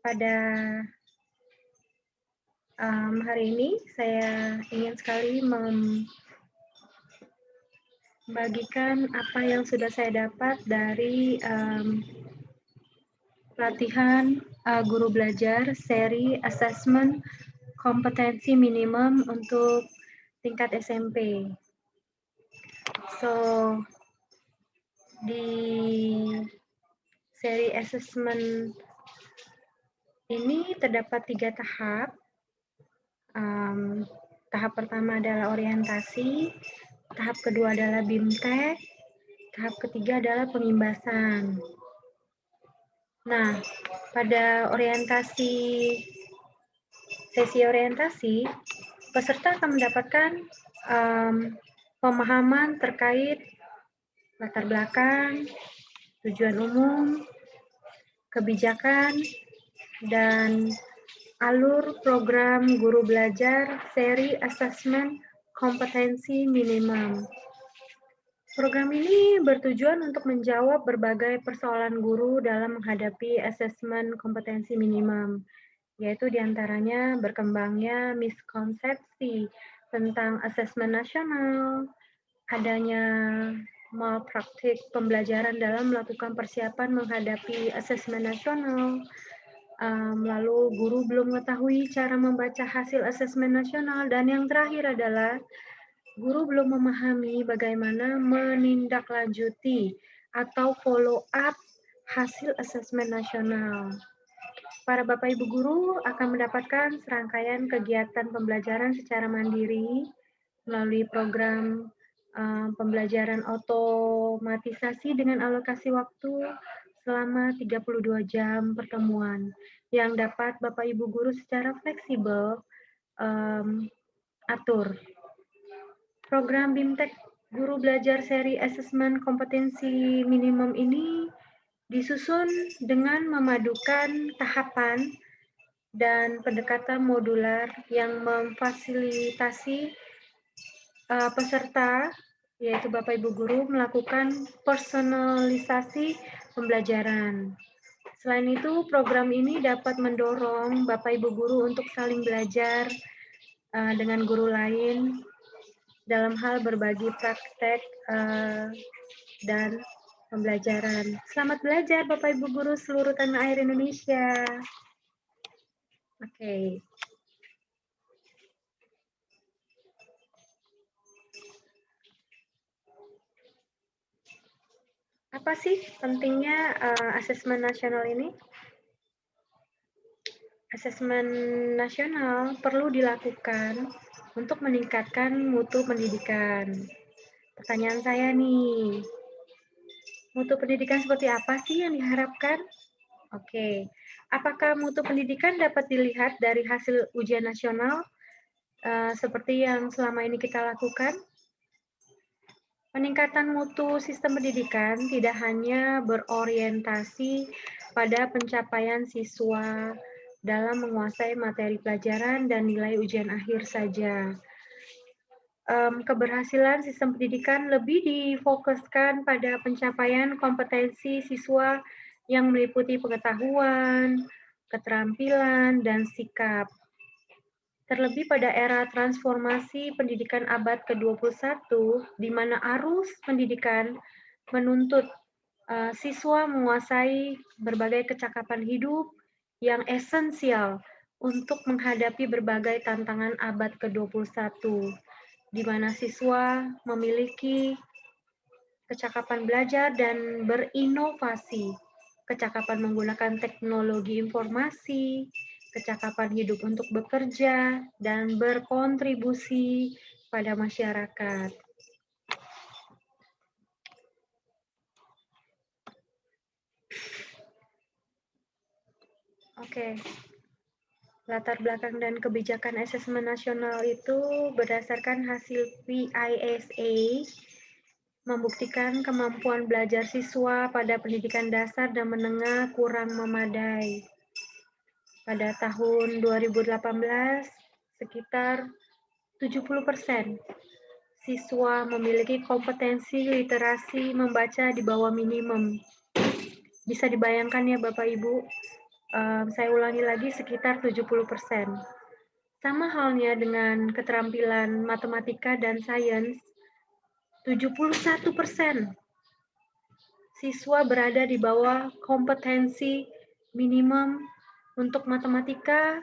Pada hari ini saya ingin sekali membagikan apa yang sudah saya dapat dari pelatihan guru belajar seri assessment kompetensi minimum untuk tingkat SMP. So, di seri assessment ini terdapat 3 tahap. Tahap pertama adalah orientasi, tahap kedua adalah BIMTEK, tahap ketiga adalah pengimbasan. Nah, pada sesi orientasi, peserta akan mendapatkan pemahaman terkait latar belakang, tujuan umum, kebijakan, dan alur program guru belajar seri assessment kompetensi minimum. Program ini bertujuan untuk menjawab berbagai persoalan guru dalam menghadapi asesmen kompetensi minimum, yaitu diantaranya berkembangnya miskonsepsi tentang asesmen nasional, adanya malpraktik pembelajaran dalam melakukan persiapan menghadapi asesmen nasional, lalu guru belum mengetahui cara membaca hasil asesmen nasional, dan yang terakhir adalah guru belum memahami bagaimana menindaklanjuti atau follow up hasil asesmen nasional. Para Bapak Ibu guru akan mendapatkan serangkaian kegiatan pembelajaran secara mandiri melalui program pembelajaran otomatisasi dengan alokasi waktu selama 32 jam pertemuan yang dapat Bapak Ibu guru secara fleksibel atur. Program BIMTEK Guru Belajar Seri Asesmen Kompetensi Minimum ini disusun dengan memadukan tahapan dan pendekatan modular yang memfasilitasi peserta, yaitu Bapak Ibu Guru, melakukan personalisasi pembelajaran. Selain itu, program ini dapat mendorong Bapak Ibu Guru untuk saling belajar dengan guru lain dalam hal berbagi praktek dan pembelajaran. Selamat belajar Bapak Ibu Guru seluruh tanah air Indonesia. Oke. Apa sih pentingnya asesmen nasional ini? Asesmen nasional perlu dilakukan untuk meningkatkan mutu pendidikan. Pertanyaan saya nih, mutu pendidikan seperti apa sih yang diharapkan? Oke, apakah mutu pendidikan dapat dilihat dari hasil ujian nasional seperti yang selama ini kita lakukan? Peningkatan mutu sistem pendidikan tidak hanya berorientasi pada pencapaian siswa dalam menguasai materi pelajaran dan nilai ujian akhir saja. Keberhasilan sistem pendidikan lebih difokuskan pada pencapaian kompetensi siswa yang meliputi pengetahuan, keterampilan, dan sikap. Terlebih pada era transformasi pendidikan abad ke-21, di mana arus pendidikan menuntut siswa menguasai berbagai kecakapan hidup yang esensial untuk menghadapi berbagai tantangan abad ke-21, di mana siswa memiliki kecakapan belajar dan berinovasi, kecakapan menggunakan teknologi informasi, kecakapan hidup untuk bekerja, dan berkontribusi pada masyarakat. Oke. Latar belakang dan kebijakan asesmen nasional itu berdasarkan hasil PISA membuktikan kemampuan belajar siswa pada pendidikan dasar dan menengah kurang memadai. Pada tahun 2018, sekitar 70% siswa memiliki kompetensi literasi membaca di bawah minimum. Bisa dibayangkan ya Bapak Ibu, Saya ulangi lagi, sekitar 70%. Sama halnya dengan keterampilan matematika dan sains, 71% siswa berada di bawah kompetensi minimum. Untuk matematika,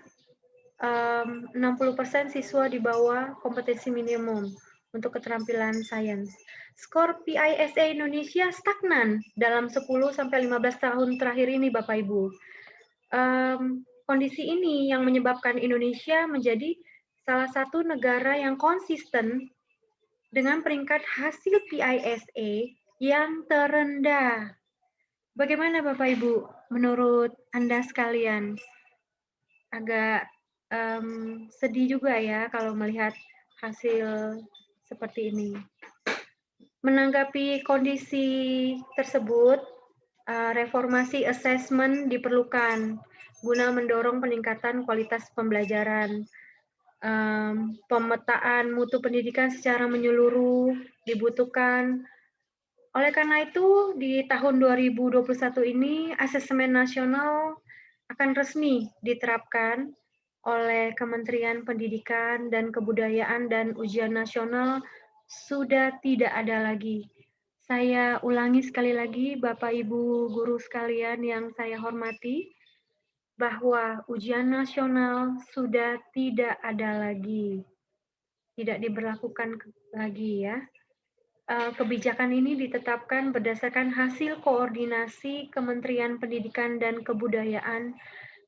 60% siswa di bawah kompetensi minimum. Untuk keterampilan sains, skor PISA Indonesia stagnan dalam 10-15 tahun terakhir ini, Bapak Ibu. Kondisi ini yang menyebabkan Indonesia menjadi salah satu negara yang konsisten dengan peringkat hasil PISA yang terendah. Bagaimana Bapak Ibu menurut Anda sekalian? Agak sedih juga ya kalau melihat hasil seperti ini. Menanggapi kondisi tersebut, reformasi asesmen diperlukan guna mendorong peningkatan kualitas pembelajaran. Pemetaan mutu pendidikan secara menyeluruh dibutuhkan. Oleh karena itu, di tahun 2021 ini, asesmen nasional akan resmi diterapkan oleh Kementerian Pendidikan dan Kebudayaan, dan ujian nasional sudah tidak ada lagi. Saya ulangi sekali lagi, Bapak Ibu guru sekalian yang saya hormati, bahwa ujian nasional sudah tidak ada lagi, tidak diberlakukan lagi ya. Kebijakan ini ditetapkan berdasarkan hasil koordinasi Kementerian Pendidikan dan Kebudayaan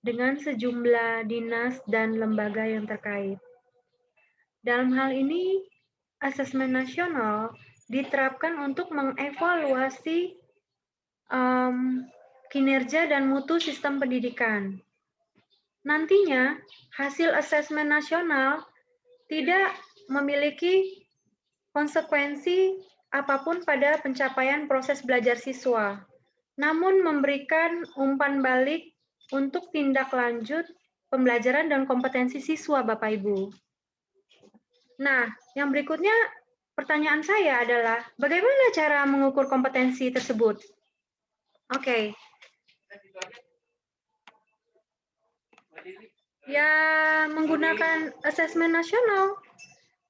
dengan sejumlah dinas dan lembaga yang terkait. Dalam hal ini, asesmen nasional diterapkan untuk mengevaluasi kinerja dan mutu sistem pendidikan. Nantinya, hasil asesmen nasional tidak memiliki konsekuensi apapun pada pencapaian proses belajar siswa, namun memberikan umpan balik untuk tindak lanjut pembelajaran dan kompetensi siswa, Bapak Ibu. Nah, yang berikutnya pertanyaan saya adalah, bagaimana cara mengukur kompetensi tersebut? Oke. Ya, menggunakan asesmen nasional.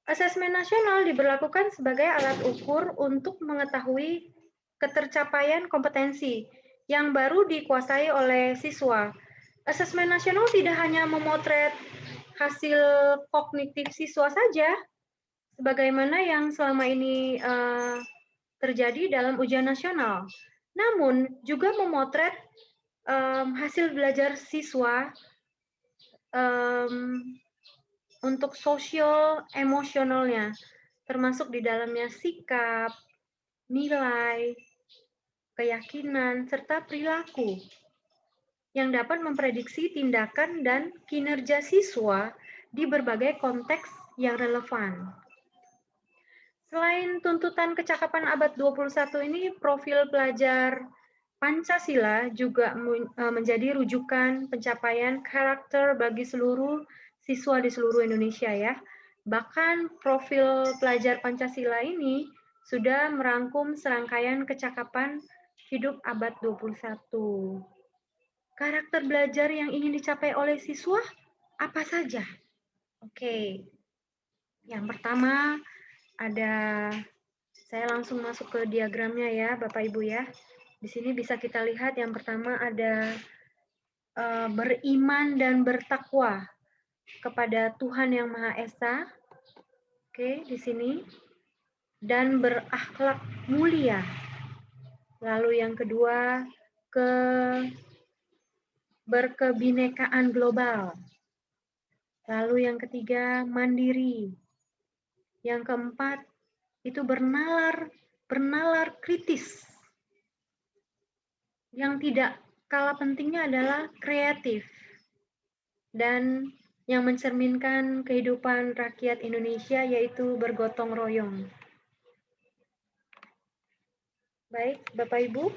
Asesmen nasional diberlakukan sebagai alat ukur untuk mengetahui ketercapaian kompetensi yang baru dikuasai oleh siswa. Asesmen nasional tidak hanya memotret hasil kognitif siswa saja, sebagaimana yang selama ini terjadi dalam ujian nasional, namun juga memotret hasil belajar siswa untuk sosial emosionalnya, termasuk di dalamnya sikap, nilai, keyakinan, serta perilaku yang dapat memprediksi tindakan dan kinerja siswa di berbagai konteks yang relevan. Selain tuntutan kecakapan abad 21 ini, profil pelajar Pancasila juga menjadi rujukan pencapaian karakter bagi seluruh siswa di seluruh Indonesia ya. Bahkan profil pelajar Pancasila ini sudah merangkum serangkaian kecakapan hidup abad 21. Karakter belajar yang ingin dicapai oleh siswa apa saja? Oke. Yang pertama ada, saya langsung masuk ke diagramnya ya Bapak Ibu ya. Di sini bisa kita lihat yang pertama ada beriman dan bertakwa kepada Tuhan Yang Maha Esa. Oke, di sini. Dan berakhlak mulia. Lalu yang kedua, berkebinekaan global. Lalu yang ketiga, mandiri. Yang keempat, itu bernalar kritis. Yang tidak kalah pentingnya adalah kreatif. Dan yang mencerminkan kehidupan rakyat Indonesia yaitu bergotong royong. Baik, Bapak Ibu,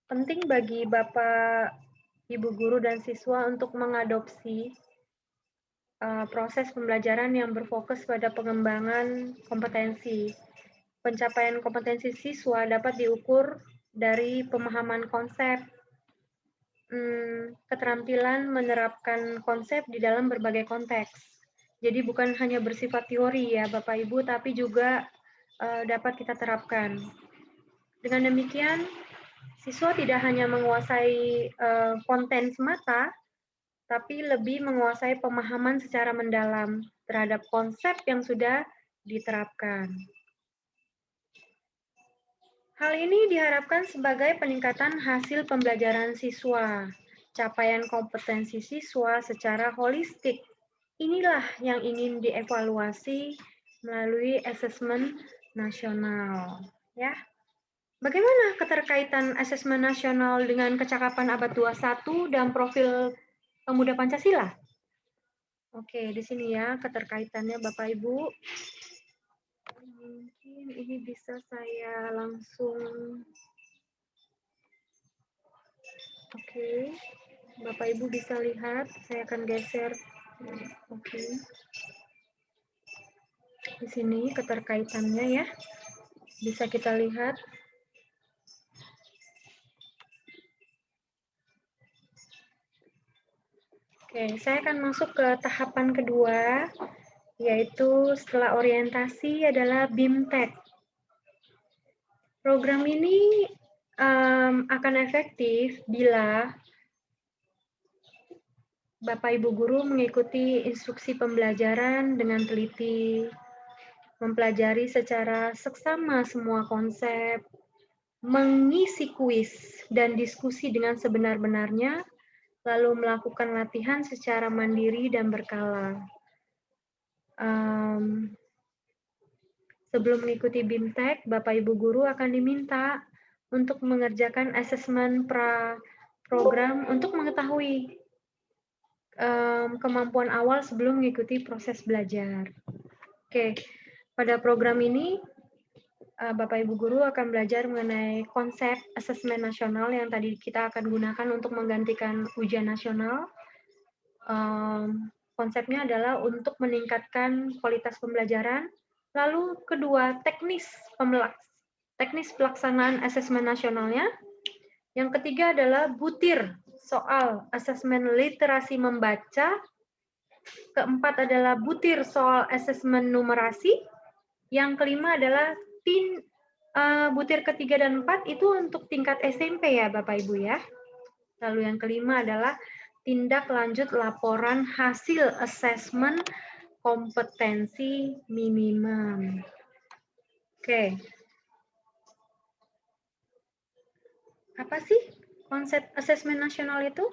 penting bagi Bapak, Ibu guru dan siswa untuk mengadopsi proses pembelajaran yang berfokus pada pengembangan kompetensi. pencapaian kompetensi siswa dapat diukur dari pemahaman konsep, keterampilan menerapkan konsep di dalam berbagai konteks. Jadi bukan hanya bersifat teori ya Bapak Ibu, tapi juga dapat kita terapkan. Dengan demikian, siswa tidak hanya menguasai konten semata, tapi lebih menguasai pemahaman secara mendalam terhadap konsep yang sudah diterapkan. Hal ini diharapkan sebagai peningkatan hasil pembelajaran siswa, capaian kompetensi siswa secara holistik. Inilah yang ingin dievaluasi melalui asesmen nasional. Ya. Bagaimana keterkaitan asesmen nasional dengan kecakapan abad 21 dan profil pemuda Pancasila? Oke, di sini ya keterkaitannya Bapak Ibu. Mungkin ini bisa saya langsung. Oke, Bapak Ibu bisa lihat, saya akan geser. Oke. Di sini keterkaitannya ya. Bisa kita lihat. Oke, saya akan masuk ke tahapan kedua, yaitu setelah orientasi adalah BIMTEK. Program ini akan efektif bila Bapak Ibu guru mengikuti instruksi pembelajaran dengan teliti, mempelajari secara seksama semua konsep, mengisi kuis dan diskusi dengan sebenar-benarnya, lalu melakukan latihan secara mandiri dan berkala. Sebelum mengikuti BIMTEK, Bapak Ibu guru akan diminta untuk mengerjakan asesmen program untuk mengetahui kemampuan awal sebelum mengikuti proses belajar. Oke, pada program ini Bapak Ibu guru akan belajar mengenai konsep asesmen nasional yang tadi kita akan gunakan untuk menggantikan ujian nasional. Konsepnya adalah untuk meningkatkan kualitas pembelajaran. Lalu kedua, teknis pelaksanaan asesmen nasionalnya. Yang ketiga adalah butir soal asesmen literasi membaca. Keempat adalah butir soal asesmen numerasi. Yang kelima adalah butir ketiga dan 4 itu untuk tingkat SMP ya Bapak Ibu ya. Lalu yang kelima adalah tindak lanjut laporan hasil asesmen kompetensi minimum. Oke. Apa sih konsep asesmen nasional itu?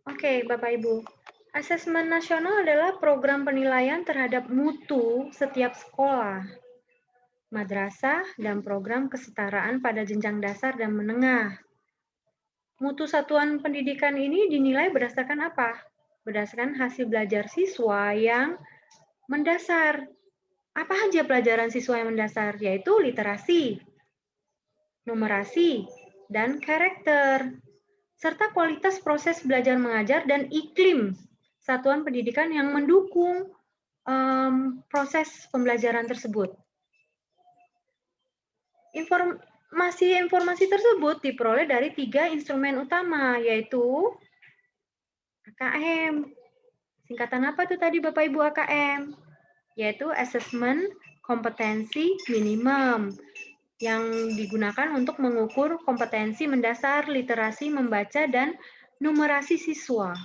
Oke, Bapak Ibu. Asesmen nasional adalah program penilaian terhadap mutu setiap sekolah, madrasah, dan program kesetaraan pada jenjang dasar dan menengah. Mutu satuan pendidikan ini dinilai berdasarkan apa? Berdasarkan hasil belajar siswa yang mendasar. Apa aja pelajaran siswa yang mendasar? Yaitu literasi, numerasi, dan karakter, serta kualitas proses belajar mengajar dan iklim satuan pendidikan yang mendukung proses pembelajaran tersebut. Informasi tersebut diperoleh dari 3 instrumen utama, yaitu AKM. Singkatan apa tuh tadi Bapak Ibu AKM? Yaitu Asesmen Kompetensi Minimum, yang digunakan untuk mengukur kompetensi mendasar literasi membaca dan numerasi siswa.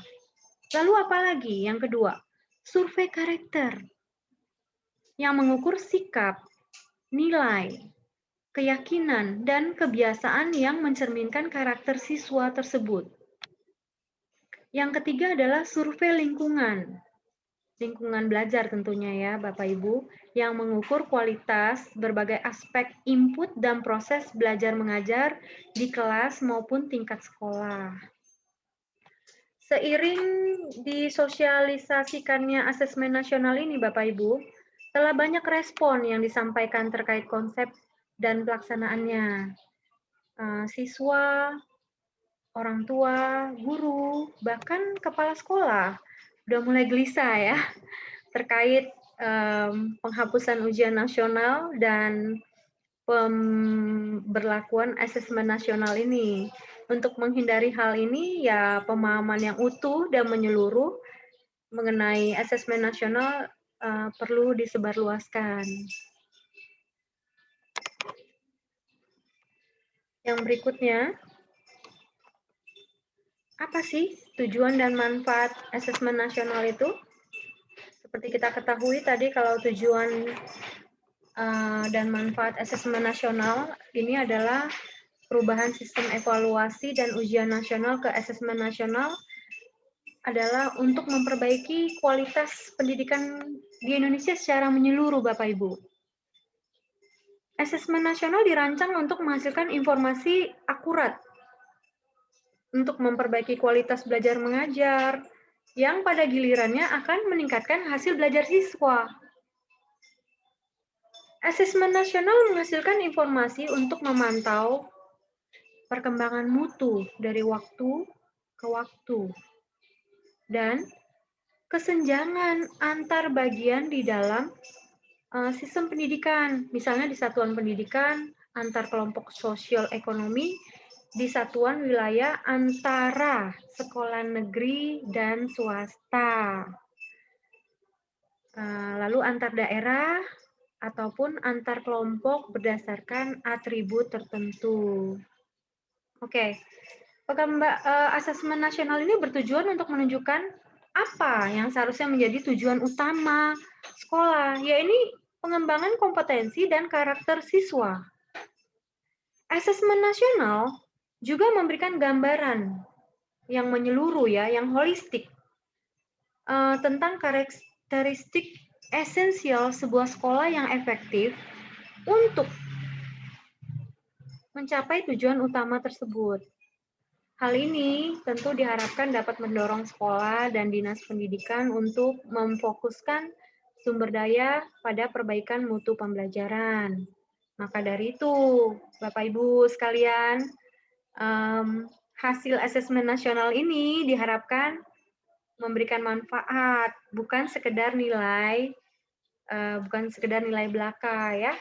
Lalu apa lagi? Yang kedua, survei karakter yang mengukur sikap, nilai, keyakinan, dan kebiasaan yang mencerminkan karakter siswa tersebut. Yang ketiga adalah survei lingkungan belajar tentunya ya Bapak Ibu, yang mengukur kualitas berbagai aspek input dan proses belajar mengajar di kelas maupun tingkat sekolah. Seiring disosialisasikannya asesmen nasional ini Bapak Ibu, telah banyak respon yang disampaikan terkait konsep dan pelaksanaannya. Siswa, orang tua, guru, bahkan kepala sekolah udah mulai gelisah ya terkait penghapusan ujian nasional dan pemberlakuan asesmen nasional ini. Untuk menghindari hal ini, ya pemahaman yang utuh dan menyeluruh mengenai asesmen nasional perlu disebarluaskan. Yang berikutnya, apa sih tujuan dan manfaat asesmen nasional itu? Seperti kita ketahui tadi, kalau tujuan dan manfaat asesmen nasional ini adalah perubahan sistem evaluasi dan ujian nasional ke asesmen nasional adalah untuk memperbaiki kualitas pendidikan di Indonesia secara menyeluruh, Bapak Ibu. Asesmen nasional dirancang untuk menghasilkan informasi akurat untuk memperbaiki kualitas belajar mengajar yang pada gilirannya akan meningkatkan hasil belajar siswa. Asesmen nasional menghasilkan informasi untuk memantau perkembangan mutu dari waktu ke waktu dan kesenjangan antar bagian di dalam sistem pendidikan, misalnya di satuan pendidikan, antar kelompok sosial ekonomi, di satuan wilayah antara sekolah negeri dan swasta, lalu antar daerah, ataupun antar kelompok berdasarkan atribut tertentu. Oke, asesmen nasional ini bertujuan untuk menunjukkan apa yang seharusnya menjadi tujuan utama sekolah, yaitu pengembangan kompetensi dan karakter siswa. Asesmen nasional juga memberikan gambaran yang menyeluruh yang holistik tentang karakteristik esensial sebuah sekolah yang efektif untuk mencapai tujuan utama tersebut. Hal ini tentu diharapkan dapat mendorong sekolah dan dinas pendidikan untuk memfokuskan sumber daya pada perbaikan mutu pembelajaran. Maka dari itu, Bapak Ibu sekalian, hasil asesmen nasional ini diharapkan memberikan manfaat, bukan sekedar nilai belaka ya.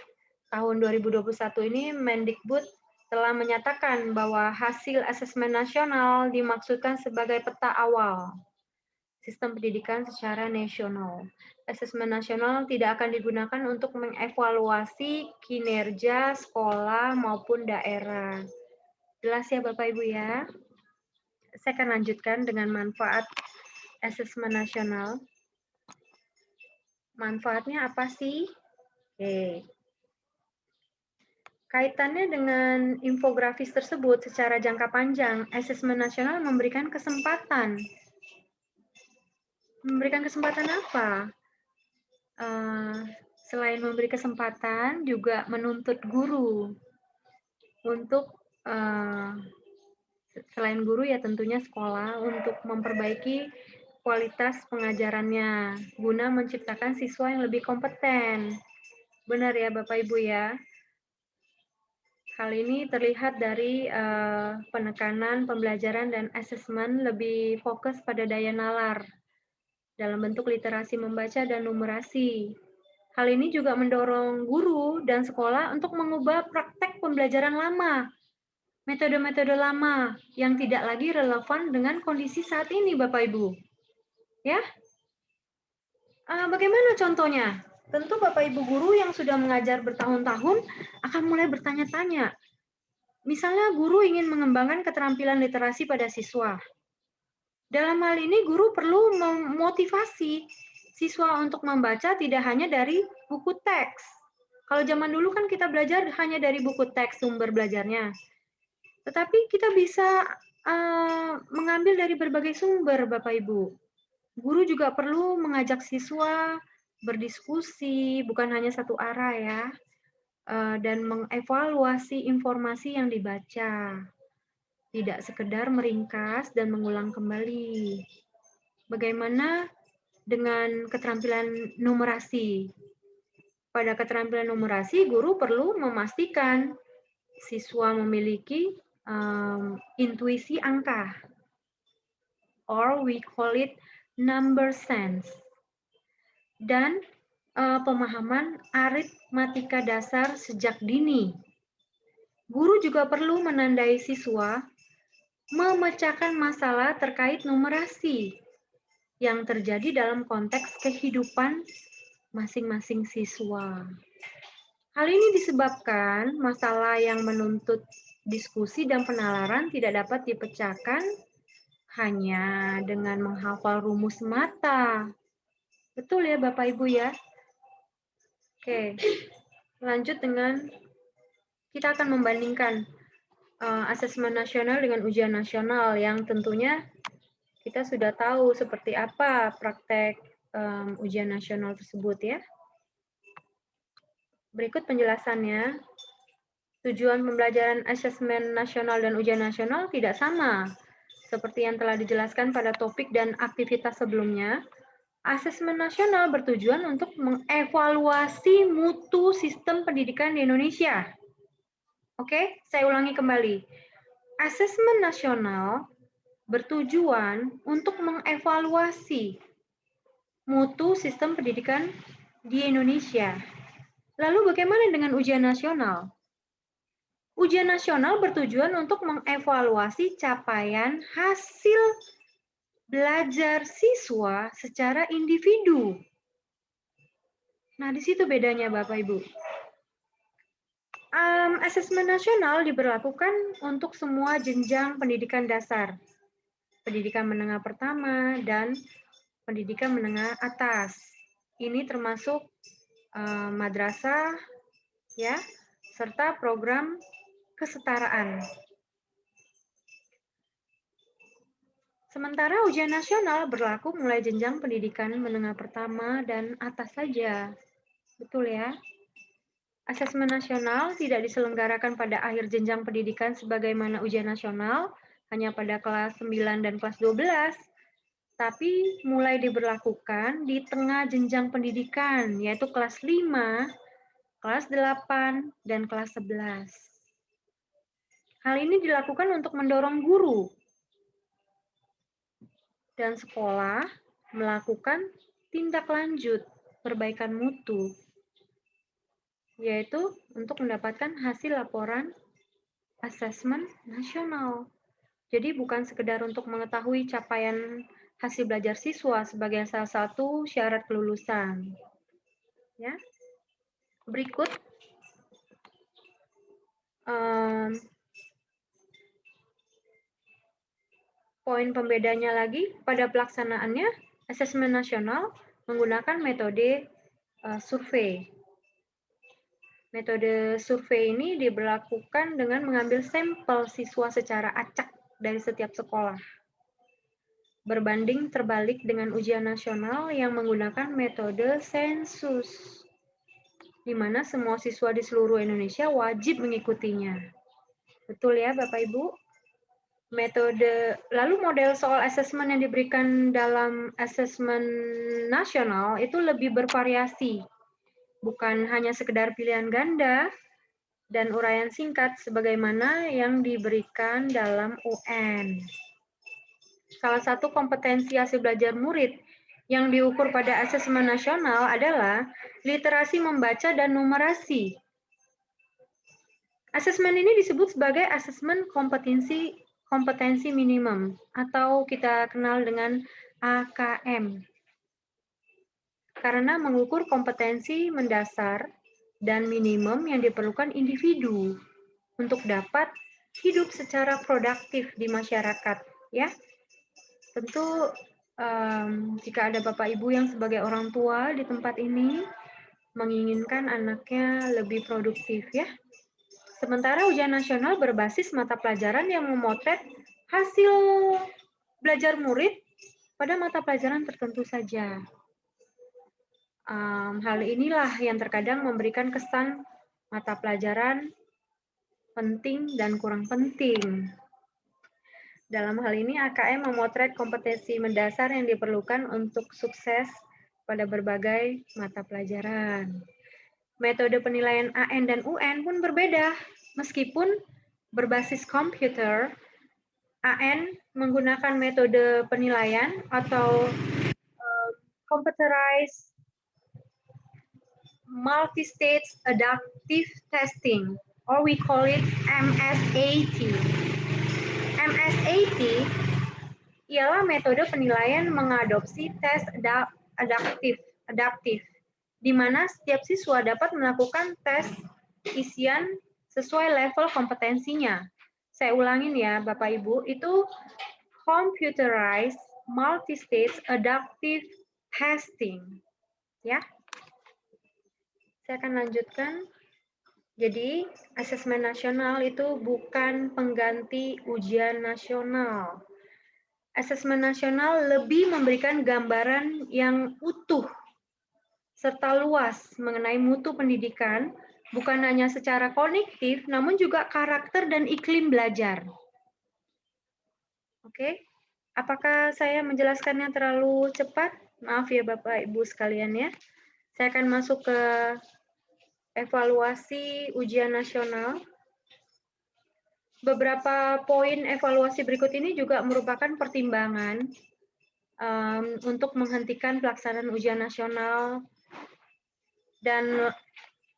Tahun 2021 ini Mendikbud telah menyatakan bahwa hasil asesmen nasional dimaksudkan sebagai peta awal sistem pendidikan secara nasional. Asesmen nasional tidak akan digunakan untuk mengevaluasi kinerja sekolah maupun daerah. Jelas ya Bapak Ibu ya? Saya akan lanjutkan dengan manfaat asesmen nasional. Manfaatnya apa sih? Oke. Kaitannya dengan infografis tersebut secara jangka panjang, asesmen nasional memberikan kesempatan. Memberikan kesempatan apa? Selain memberi kesempatan, juga menuntut guru untuk selain guru ya tentunya sekolah untuk memperbaiki kualitas pengajarannya guna menciptakan siswa yang lebih kompeten. Benar ya Bapak Ibu ya? Hal ini terlihat dari penekanan pembelajaran dan asesmen lebih fokus pada daya nalar dalam bentuk literasi membaca dan numerasi. Hal ini juga mendorong guru dan sekolah untuk mengubah praktek pembelajaran lama, metode-metode lama yang tidak lagi relevan dengan kondisi saat ini, Bapak Ibu. Ya, bagaimana contohnya? Tentu Bapak Ibu guru yang sudah mengajar bertahun-tahun akan mulai bertanya-tanya. Misalnya guru ingin mengembangkan keterampilan literasi pada siswa. Dalam hal ini guru perlu memotivasi siswa untuk membaca tidak hanya dari buku teks. Kalau zaman dulu kan kita belajar hanya dari buku teks sumber belajarnya. Tetapi kita bisa mengambil dari berbagai sumber, Bapak Ibu. Guru juga perlu mengajak siswa berdiskusi, bukan hanya satu arah ya, dan mengevaluasi informasi yang dibaca. Tidak sekedar meringkas dan mengulang kembali. Bagaimana dengan keterampilan numerasi? Pada keterampilan numerasi, guru perlu memastikan siswa memiliki intuisi angka, or we call it number sense. Dan pemahaman aritmatika dasar sejak dini. Guru juga perlu menandai siswa memecahkan masalah terkait numerasi yang terjadi dalam konteks kehidupan masing-masing siswa. Hal ini disebabkan masalah yang menuntut diskusi dan penalaran tidak dapat dipecahkan hanya dengan menghafal rumus semata. Betul ya Bapak Ibu ya? Oke, lanjut dengan kita akan membandingkan asesmen nasional dengan ujian nasional yang tentunya kita sudah tahu seperti apa praktek ujian nasional tersebut ya. Berikut penjelasannya. Tujuan pembelajaran asesmen nasional dan ujian nasional tidak sama. Seperti yang telah dijelaskan pada topik dan aktivitas sebelumnya, asesmen nasional bertujuan untuk mengevaluasi mutu sistem pendidikan di Indonesia. Oke, saya ulangi kembali. Asesmen nasional bertujuan untuk mengevaluasi mutu sistem pendidikan di Indonesia. Lalu bagaimana dengan ujian nasional? Ujian nasional bertujuan untuk mengevaluasi capaian hasil belajar siswa secara individu. Nah, di situ bedanya Bapak Ibu. Asesmen nasional diberlakukan untuk semua jenjang pendidikan dasar, pendidikan menengah pertama, dan pendidikan menengah atas. Ini termasuk madrasah, ya, serta program kesetaraan. Sementara ujian nasional berlaku mulai jenjang pendidikan menengah pertama dan atas saja. Betul ya? Asesmen nasional tidak diselenggarakan pada akhir jenjang pendidikan sebagaimana ujian nasional, hanya pada kelas 9 dan kelas 12, tapi mulai diberlakukan di tengah jenjang pendidikan, yaitu kelas 5, kelas 8, dan kelas 11. Hal ini dilakukan untuk mendorong guru dan sekolah melakukan tindak lanjut perbaikan mutu, yaitu untuk mendapatkan hasil laporan asesmen nasional. Jadi bukan sekedar untuk mengetahui capaian hasil belajar siswa sebagai salah satu syarat kelulusan. Ya. Berikut poin pembedanya lagi pada pelaksanaannya, asesmen nasional menggunakan metode survei. Metode survei ini diberlakukan dengan mengambil sampel siswa secara acak dari setiap sekolah. Berbanding terbalik dengan ujian nasional yang menggunakan metode sensus, di mana semua siswa di seluruh Indonesia wajib mengikutinya. Betul ya Bapak Ibu? Lalu model soal asesmen yang diberikan dalam asesmen nasional itu lebih bervariasi, bukan hanya sekedar pilihan ganda dan uraian singkat sebagaimana yang diberikan dalam UN. Salah satu kompetensi hasil belajar murid yang diukur pada asesmen nasional adalah literasi membaca dan numerasi. Asesmen ini disebut sebagai asesmen kompetensi minimum atau kita kenal dengan AKM. Karena mengukur kompetensi mendasar dan minimum yang diperlukan individu untuk dapat hidup secara produktif di masyarakat, ya. Tentu jika ada Bapak Ibu yang sebagai orang tua di tempat ini menginginkan anaknya lebih produktif, ya. Sementara ujian nasional berbasis mata pelajaran yang memotret hasil belajar murid pada mata pelajaran tertentu saja. Hal inilah yang terkadang memberikan kesan mata pelajaran penting dan kurang penting. Dalam hal ini, AKM memotret kompetensi mendasar yang diperlukan untuk sukses pada berbagai mata pelajaran. Metode penilaian AN dan UN pun berbeda. Meskipun berbasis komputer, AN menggunakan metode penilaian atau computerized Multi-Stage Adaptive Testing, or we call it MSAT. MSAT ialah metode penilaian mengadopsi tes adaptif, di mana setiap siswa dapat melakukan tes isian sesuai level kompetensinya. Saya ulangin ya, Bapak Ibu, itu computerized multi-stage adaptive testing. Ya, saya akan lanjutkan. Jadi, asesmen nasional itu bukan pengganti ujian nasional. Asesmen nasional lebih memberikan gambaran yang utuh serta luas mengenai mutu pendidikan, bukan hanya secara kognitif, namun juga karakter dan iklim belajar. Oke, apakah saya menjelaskannya terlalu cepat? Maaf ya Bapak Ibu sekalian ya. Saya akan masuk ke evaluasi ujian nasional. Beberapa poin evaluasi berikut ini juga merupakan pertimbangan untuk menghentikan pelaksanaan ujian nasional dan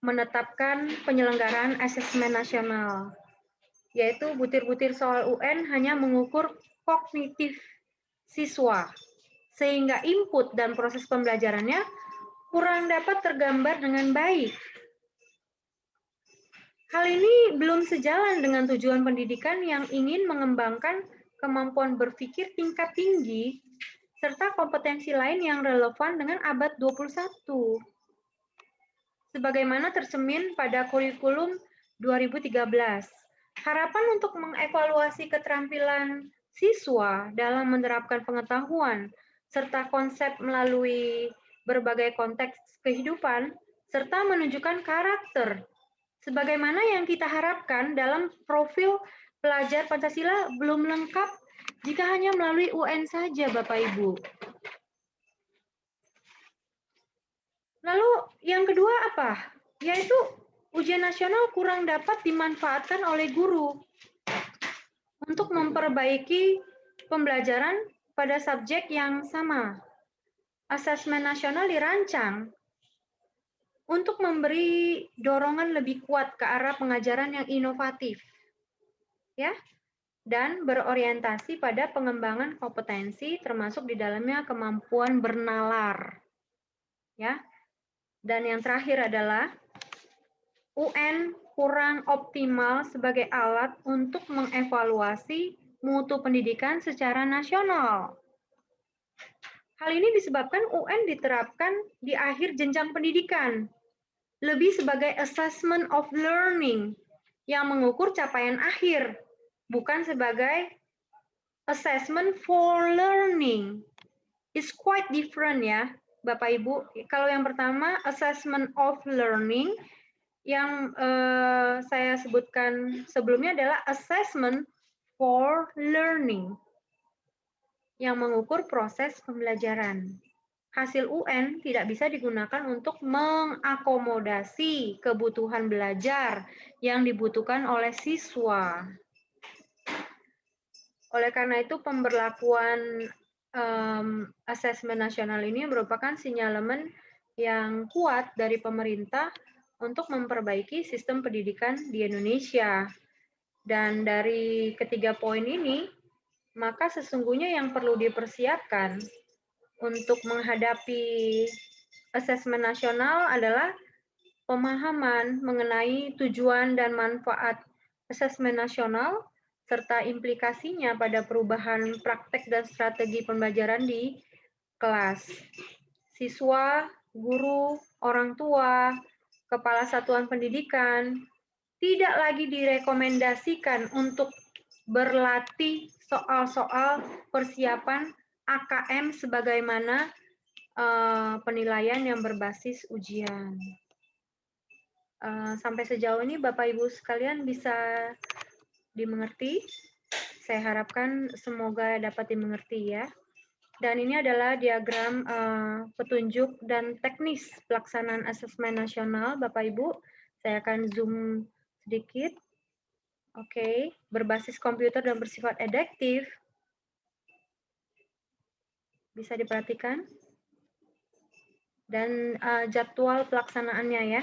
menetapkan penyelenggaraan asesmen nasional, yaitu butir-butir soal UN hanya mengukur kognitif siswa, sehingga input dan proses pembelajarannya kurang dapat tergambar dengan baik. Hal ini belum sejalan dengan tujuan pendidikan yang ingin mengembangkan kemampuan berpikir tingkat tinggi serta kompetensi lain yang relevan dengan abad 21. Sebagaimana tercermin pada kurikulum 2013, harapan untuk mengevaluasi keterampilan siswa dalam menerapkan pengetahuan serta konsep melalui berbagai konteks kehidupan serta menunjukkan karakter sebagaimana yang kita harapkan dalam profil pelajar Pancasila belum lengkap jika hanya melalui UN saja, Bapak Ibu. Lalu yang kedua apa? Yaitu ujian nasional kurang dapat dimanfaatkan oleh guru untuk memperbaiki pembelajaran pada subjek yang sama. Asesmen nasional dirancang untuk memberi dorongan lebih kuat ke arah pengajaran yang inovatif, ya, dan berorientasi pada pengembangan kompetensi, termasuk di dalamnya kemampuan bernalar, ya. Dan yang terakhir adalah UN kurang optimal sebagai alat untuk mengevaluasi mutu pendidikan secara nasional. Hal ini disebabkan UN diterapkan di akhir jenjang pendidikan, lebih sebagai assessment of learning yang mengukur capaian akhir, bukan sebagai assessment for learning. It's quite different ya, Bapak Ibu. Kalau yang pertama, assessment of learning, yang saya sebutkan sebelumnya adalah assessment for learning, yang mengukur proses pembelajaran. Hasil UN tidak bisa digunakan untuk mengakomodasi kebutuhan belajar yang dibutuhkan oleh siswa. Oleh karena itu, pemberlakuan asesmen nasional ini merupakan sinyalemen yang kuat dari pemerintah untuk memperbaiki sistem pendidikan di Indonesia. Dan dari ketiga poin ini, maka sesungguhnya yang perlu dipersiapkan untuk menghadapi asesmen nasional adalah pemahaman mengenai tujuan dan manfaat asesmen nasional serta implikasinya pada perubahan praktek dan strategi pembelajaran di kelas. Siswa, guru, orang tua, kepala satuan pendidikan tidak lagi direkomendasikan untuk berlatih soal-soal persiapan AKM sebagaimana penilaian yang berbasis ujian. Sampai sejauh ini Bapak Ibu sekalian bisa dimengerti. Saya harapkan semoga dapat dimengerti ya. Dan ini adalah diagram petunjuk dan teknis pelaksanaan asesmen nasional Bapak Ibu. Saya akan zoom sedikit. Oke, berbasis komputer dan bersifat adaptif. Bisa diperhatikan. dan jadwal pelaksanaannya ya.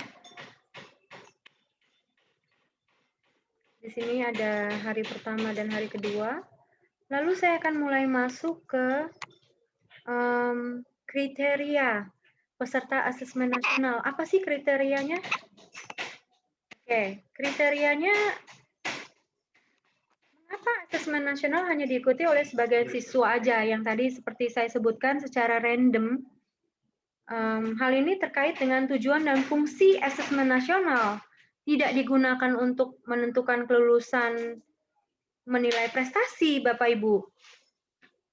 Di sini ada hari pertama dan hari kedua. Lalu saya akan mulai masuk ke kriteria peserta asesmen nasional. Apa sih kriterianya? Oke, kriterianya mengapa asesmen nasional hanya diikuti oleh sebagian siswa aja yang tadi seperti saya sebutkan secara random. Hal ini terkait dengan tujuan dan fungsi asesmen nasional. Tidak digunakan untuk menentukan kelulusan menilai prestasi, Bapak Ibu.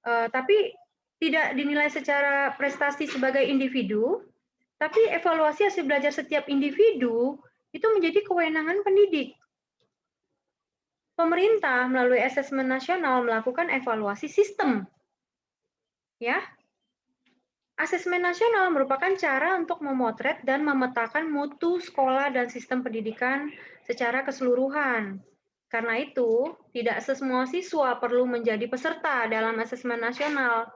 Tapi tidak dinilai secara prestasi sebagai individu, tapi evaluasi hasil belajar setiap individu itu menjadi kewenangan pendidik. Pemerintah melalui asesmen nasional melakukan evaluasi sistem. Ya. Asesmen nasional merupakan cara untuk memotret dan memetakan mutu sekolah dan sistem pendidikan secara keseluruhan. Karena itu, tidak semua siswa perlu menjadi peserta dalam asesmen nasional.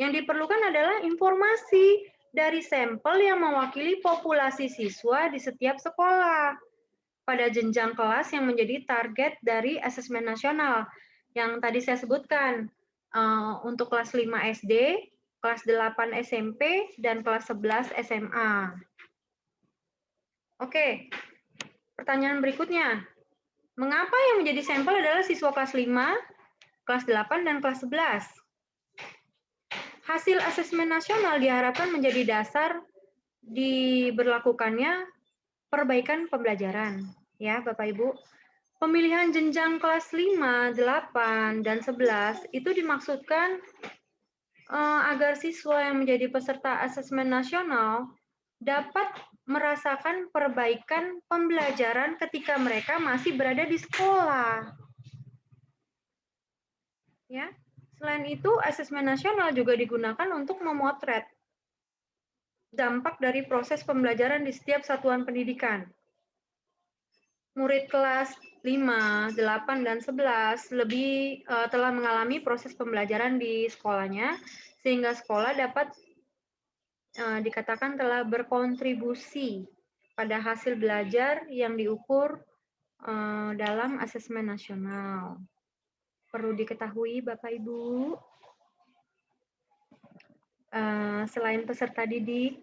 Yang diperlukan adalah informasi dari sampel yang mewakili populasi siswa di setiap sekolah pada jenjang kelas yang menjadi target dari asesmen nasional. Yang tadi saya sebutkan, untuk kelas 5 SD, kelas 8 SMP, dan kelas 11 SMA. Oke, pertanyaan berikutnya. Mengapa yang menjadi sampel adalah siswa kelas 5, kelas 8, dan kelas 11? Hasil asesmen nasional diharapkan menjadi dasar diberlakukannya perbaikan pembelajaran. Ya, Bapak Ibu. Pemilihan jenjang kelas 5, 8, dan 11 itu dimaksudkan agar siswa yang menjadi peserta asesmen nasional dapat merasakan perbaikan pembelajaran ketika mereka masih berada di sekolah. Ya. Selain itu, asesmen nasional juga digunakan untuk memotret dampak dari proses pembelajaran di setiap satuan pendidikan. Murid kelas 5, 8, dan 11 lebih telah mengalami proses pembelajaran di sekolahnya, sehingga sekolah dapat dikatakan telah berkontribusi pada hasil belajar yang diukur dalam asesmen nasional. Perlu diketahui Bapak Ibu, selain peserta didik,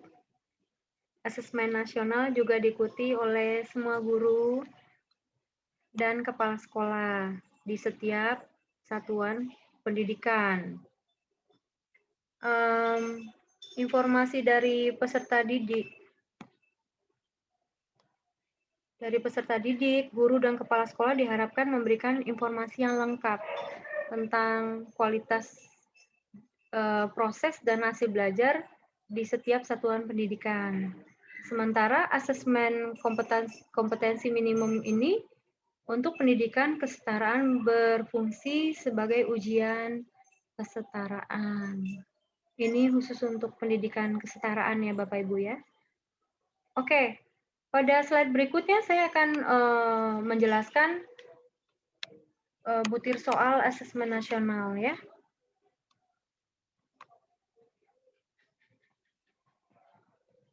asesmen nasional juga diikuti oleh semua guru dan kepala sekolah di setiap satuan pendidikan. Informasi dari peserta didik. Dari peserta didik, guru, dan kepala sekolah diharapkan memberikan informasi yang lengkap tentang kualitas proses dan hasil belajar di setiap satuan pendidikan. Sementara asesmen kompetensi minimum ini untuk pendidikan kesetaraan berfungsi sebagai ujian kesetaraan. Ini khusus untuk pendidikan kesetaraan ya Bapak Ibu ya. Oke, pada slide berikutnya saya akan menjelaskan butir soal asesmen nasional ya.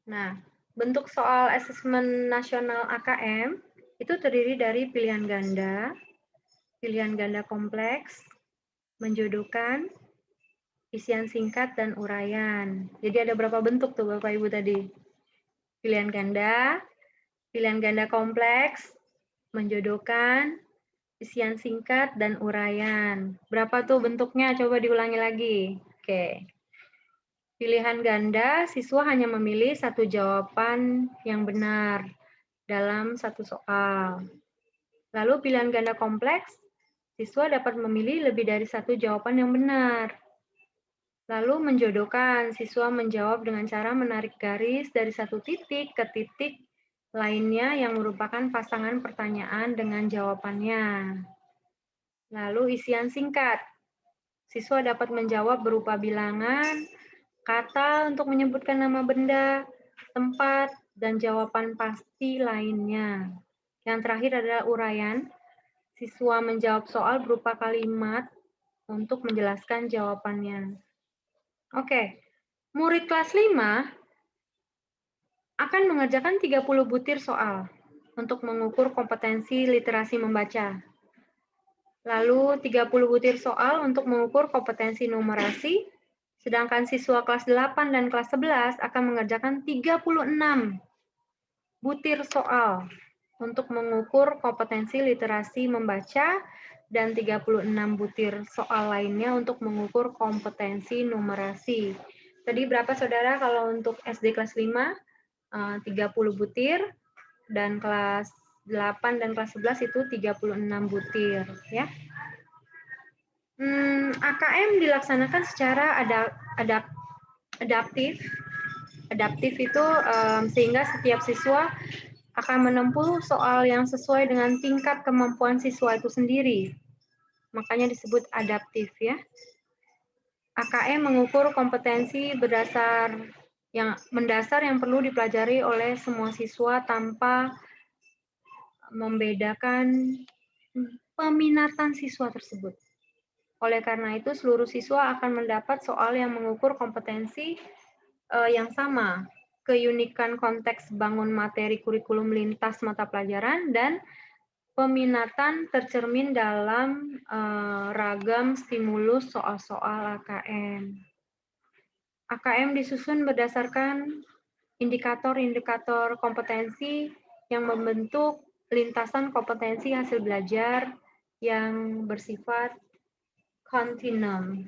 Nah, bentuk soal asesmen nasional AKM itu terdiri dari pilihan ganda kompleks, menjodohkan, isian singkat, dan uraian. Jadi ada berapa bentuk tuh Bapak Ibu tadi? Pilihan ganda kompleks, menjodohkan, isian singkat, dan uraian. Berapa tuh bentuknya? Coba diulangi lagi. Oke. Pilihan ganda, siswa hanya memilih satu jawaban yang benar dalam satu soal. Lalu pilihan ganda kompleks, siswa dapat memilih lebih dari satu jawaban yang benar. Lalu menjodohkan, siswa menjawab dengan cara menarik garis dari satu titik ke titik lainnya yang merupakan pasangan pertanyaan dengan jawabannya. Lalu isian singkat, siswa dapat menjawab berupa bilangan, kata untuk menyebutkan nama benda, tempat, dan jawaban pasti lainnya. Yang terakhir adalah uraian. Siswa menjawab soal berupa kalimat untuk menjelaskan jawabannya. Oke, murid kelas 5 akan mengerjakan 30 butir soal untuk mengukur kompetensi literasi membaca. Lalu 30 butir soal untuk mengukur kompetensi numerasi, sedangkan siswa kelas 8 dan kelas 11 akan mengerjakan 36 butir soal untuk mengukur kompetensi literasi membaca dan 36 butir soal lainnya untuk mengukur kompetensi numerasi. Tadi berapa saudara kalau untuk SD kelas 5? 30 butir, dan kelas 8 dan kelas 11 itu 36 butir. Ya. AKM dilaksanakan secara adaptif. Adaptif itu sehingga setiap siswa akan menempuh soal yang sesuai dengan tingkat kemampuan siswa itu sendiri. Makanya disebut adaptif ya. AKM mengukur kompetensi mendasar yang perlu dipelajari oleh semua siswa tanpa membedakan peminatan siswa tersebut. Oleh karena itu, seluruh siswa akan mendapat soal yang mengukur kompetensi yang sama, keunikan konteks bangun materi kurikulum lintas mata pelajaran, dan peminatan tercermin dalam ragam stimulus soal-soal AKM. AKM disusun berdasarkan indikator-indikator kompetensi yang membentuk lintasan kompetensi hasil belajar yang bersifat kontinum.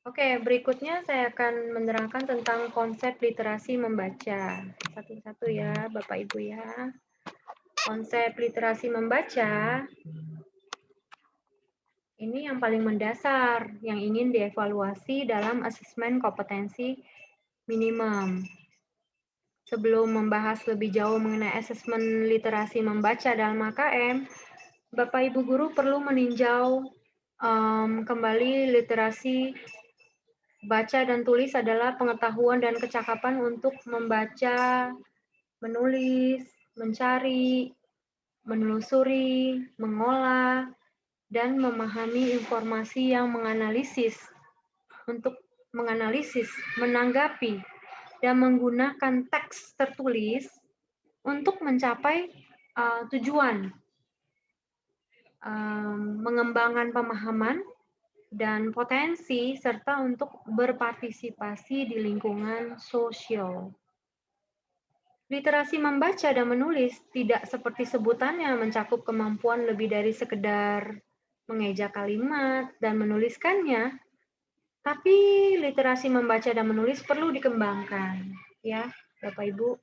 Oke, berikutnya saya akan menerangkan tentang konsep literasi membaca. Satu-satu ya, Bapak Ibu ya. Konsep literasi membaca ini yang paling mendasar, yang ingin dievaluasi dalam asesmen kompetensi minimum. Sebelum membahas lebih jauh mengenai asesmen literasi membaca dalam AKM, Bapak Ibu Guru perlu meninjau kembali literasi baca dan tulis adalah pengetahuan dan kecakapan untuk membaca, menulis, mencari, menelusuri, mengolah, dan memahami informasi yang untuk menganalisis, menanggapi, dan menggunakan teks tertulis untuk mencapai tujuan, mengembangkan pemahaman dan potensi, serta untuk berpartisipasi di lingkungan sosial. Literasi membaca dan menulis tidak seperti sebutannya mencakup kemampuan lebih dari sekedar mengeja kalimat dan menuliskannya, tapi literasi membaca dan menulis perlu dikembangkan, ya, Bapak Ibu,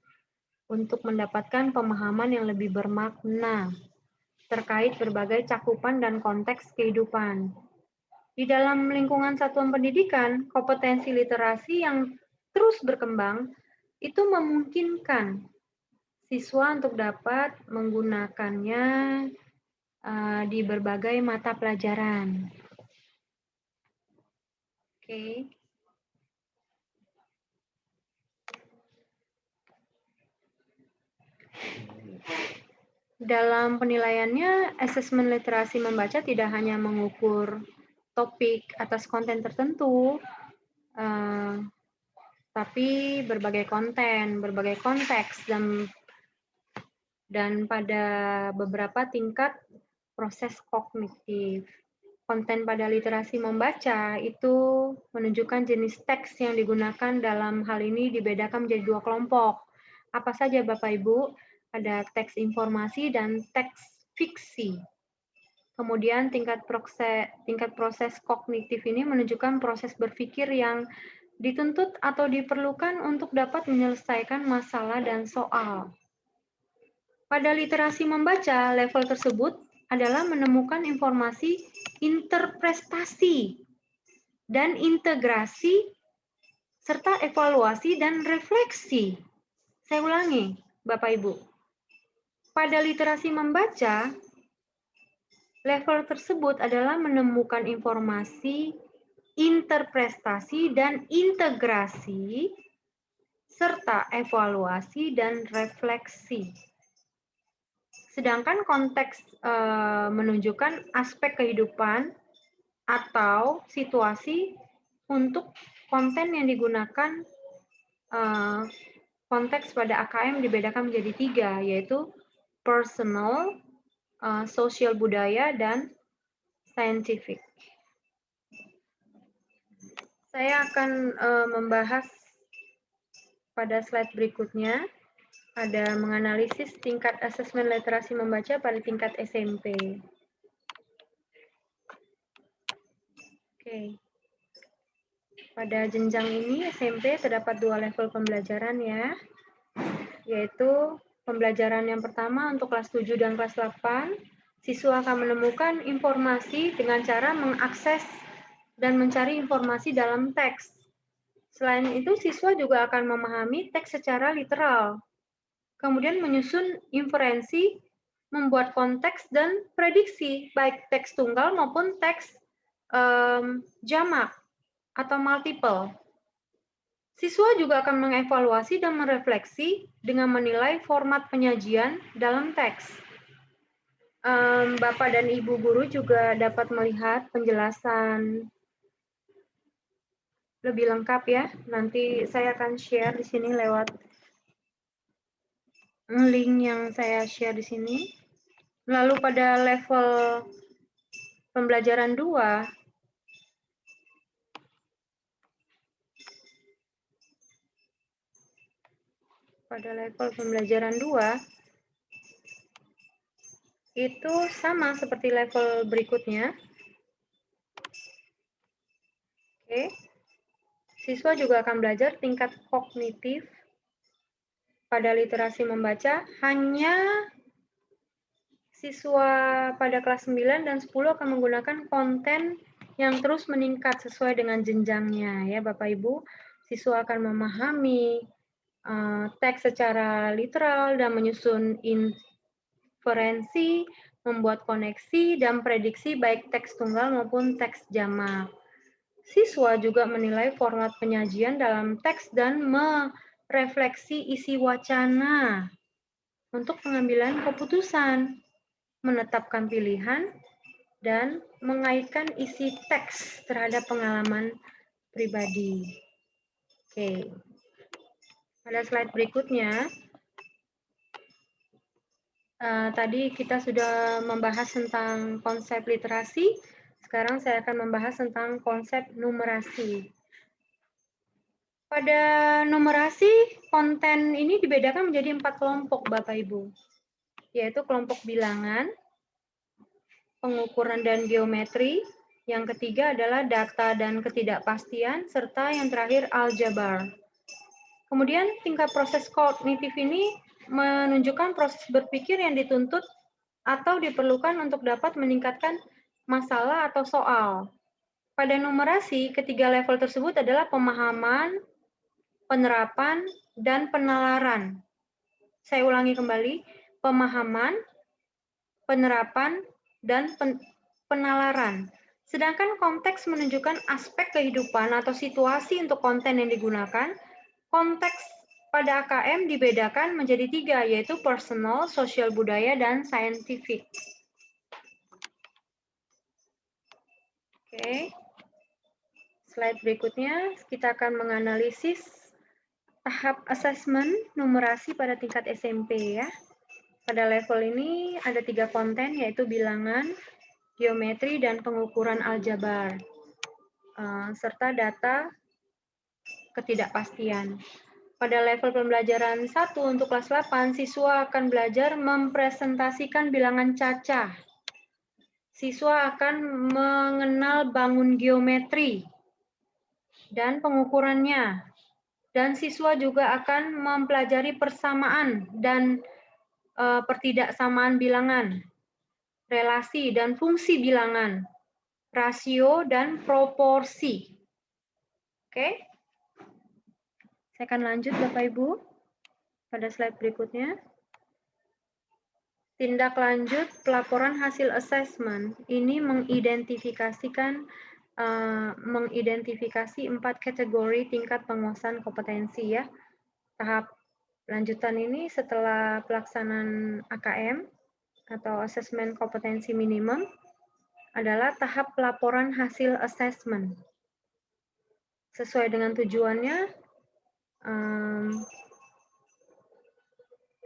untuk mendapatkan pemahaman yang lebih bermakna terkait berbagai cakupan dan konteks kehidupan. Di dalam lingkungan satuan pendidikan, kompetensi literasi yang terus berkembang itu memungkinkan siswa untuk dapat menggunakannya di berbagai mata pelajaran. Oke. Dalam penilaiannya, asesmen literasi membaca tidak hanya mengukur topik atas konten tertentu, tapi berbagai konten, berbagai konteks, dan pada beberapa tingkat proses kognitif. Konten pada literasi membaca itu menunjukkan jenis teks yang digunakan. Dalam hal ini dibedakan menjadi dua kelompok. Apa saja Bapak Ibu? Ada teks informasi dan teks fiksi. Kemudian tingkat proses kognitif ini menunjukkan proses berpikir yang dituntut atau diperlukan untuk dapat menyelesaikan masalah dan soal. Pada literasi membaca, level tersebut adalah menemukan informasi interpretasi dan integrasi serta evaluasi dan refleksi. Saya ulangi, Bapak Ibu. Pada literasi membaca, level tersebut adalah menemukan informasi, interpretasi dan integrasi serta evaluasi dan refleksi. Sedangkan konteks menunjukkan aspek kehidupan atau situasi untuk konten yang digunakan konteks pada AKM dibedakan menjadi 3, yaitu personal, sosial budaya, dan scientific. Saya akan membahas pada slide berikutnya, ada menganalisis tingkat asesmen literasi membaca pada tingkat SMP. Oke. Pada jenjang ini SMP terdapat 2 level pembelajaran ya, yaitu pembelajaran yang pertama untuk kelas 7 dan kelas 8, siswa akan menemukan informasi dengan cara mengakses dan mencari informasi dalam teks. Selain itu, siswa juga akan memahami teks secara literal, kemudian menyusun inferensi, membuat konteks dan prediksi, baik teks tunggal maupun teks jamak atau multiple. Siswa juga akan mengevaluasi dan merefleksi dengan menilai format penyajian dalam teks. Bapak dan Ibu guru juga dapat melihat penjelasan lebih lengkap ya. Nanti saya akan share di sini lewat link yang saya share di sini. Lalu pada level pembelajaran 2, itu sama seperti level berikutnya. Oke. Siswa juga akan belajar tingkat kognitif pada literasi membaca, hanya siswa pada kelas 9 dan 10 akan menggunakan konten yang terus meningkat sesuai dengan jenjangnya ya Bapak Ibu. Siswa akan memahami teks secara literal dan menyusun inferensi, membuat koneksi dan prediksi baik teks tunggal maupun teks jamak. Siswa juga menilai format penyajian dalam teks dan merefleksi isi wacana untuk pengambilan keputusan, menetapkan pilihan, dan mengaitkan isi teks terhadap pengalaman pribadi. Oke. Pada slide berikutnya, tadi kita sudah membahas tentang konsep literasi. Sekarang saya akan membahas tentang konsep numerasi. Pada numerasi, konten ini dibedakan menjadi 4 kelompok, Bapak Ibu, yaitu kelompok bilangan, pengukuran dan geometri, yang ketiga adalah data dan ketidakpastian, serta yang terakhir aljabar. Kemudian tingkat proses kognitif ini menunjukkan proses berpikir yang dituntut atau diperlukan untuk dapat meningkatkan masalah atau soal. Pada numerasi, ketiga level tersebut adalah pemahaman, penerapan, dan penalaran. Saya ulangi kembali, pemahaman, penerapan, dan penalaran. Sedangkan konteks menunjukkan aspek kehidupan atau situasi untuk konten yang digunakan. Konteks pada AKM dibedakan menjadi 3, yaitu personal, sosial budaya, dan scientific. Oke. Slide berikutnya, kita akan menganalisis tahap asesmen numerasi pada tingkat SMP ya. Pada level ini ada 3 konten, yaitu bilangan, geometri, dan pengukuran aljabar, serta data ketidakpastian. Pada level pembelajaran 1 untuk kelas 8, siswa akan belajar mempresentasikan bilangan cacah. Siswa akan mengenal bangun geometri dan pengukurannya. Dan siswa juga akan mempelajari persamaan dan pertidaksamaan bilangan, relasi dan fungsi bilangan, rasio dan proporsi. Oke? Saya akan lanjut Bapak Ibu pada slide berikutnya. Tindak lanjut pelaporan hasil asesmen ini mengidentifikasi 4 kategori tingkat penguasaan kompetensi ya. Tahap lanjutan ini setelah pelaksanaan AKM atau asesmen kompetensi minimum adalah tahap pelaporan hasil asesmen. Sesuai dengan tujuannya,